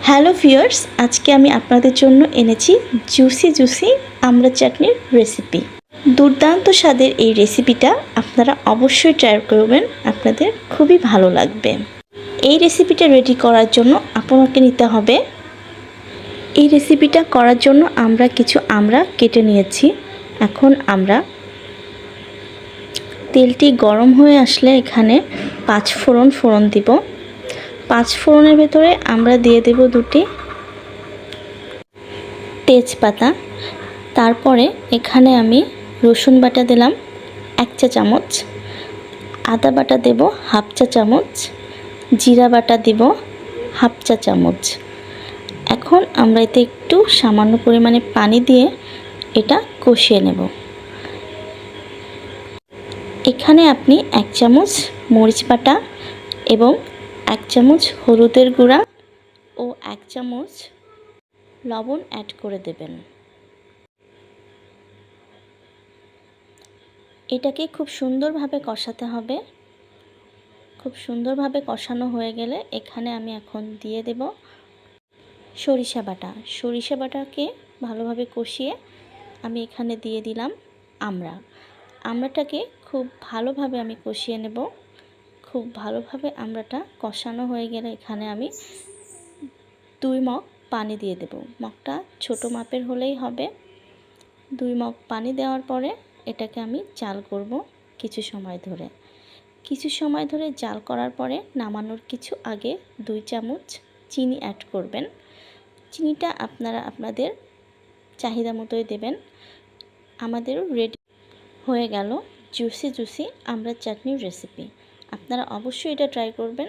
Hello viewers, আজকে আমি আপনাদের জন্য এনেছি জুসি আমড়া চাটনির রেসিপি। দুর্দান্ত স্বাদের এই রেসিপিটা আপনারা অবশ্যই ট্রাই করবেন, আপনাদের খুবই ভালো লাগবে। এই রেসিপিটা রেডি করার জন্য আপনাকে নিতে হবে, এই রেসিপিটা করার জন্য আমরা কিছু আমড়া কেটে নিয়েছি। এখন আমরা তেলটি গরম হয়ে আসলে এখানে 5 ফোড়ন দিব। 5 ফোড়নের ভেতরে আমরা দিয়ে দেব 2টি তেজপাতা। তারপরে এখানে আমি রসুন বাটা দিলাম 1 চা চামচ, আদা বাটা দেব 1/2 চা চামচ, জিরা বাটা দিব 1/2 চা চামচ। এখন আমরা এতে একটু সামান্য পরিমাণে পানি দিয়ে এটা কষিয়ে নেব। এখানে আপনি 1 চামচ মরিচ বাটা এবং 1 চামচ হলুদের গুঁড়া ও 1 চামচ লবণ অ্যাড করে দেবেন। এটাকে খুব সুন্দরভাবে কষাতে হবে। খুব সুন্দরভাবে কষানো হয়ে গেলে এখানে আমি এখন দিয়ে দেব সরিষা বাটা। সরিষা বাটাকে ভালোভাবে কষিয়ে আমি এখানে দিয়ে দিলাম আমড়াটাকে খুব ভালোভাবে আমি কষিয়ে নেব। খুব ভালোভাবে আমড়াটা কষানো হয়ে গেলে এখানে আমি 2 মগ পানি দিয়ে দেব। মগটা ছোট মাপের হলেই হবে। 2 মগ পানি দেওয়ার পরে এটাকে আমি জাল করব কিছু সময় ধরে জাল করার পরে নামানোর কিছু আগে 2 চামচ চিনি অ্যাড করবেন। চিনিটা আপনারা আপনাদের চাহিদা মতোই দেবেন। আমাদেরও রেডি হয়ে গেল জুসি আমড়া চাটনির রেসিপি। আপনারা অবশ্যই এটা ট্রাই করবেন।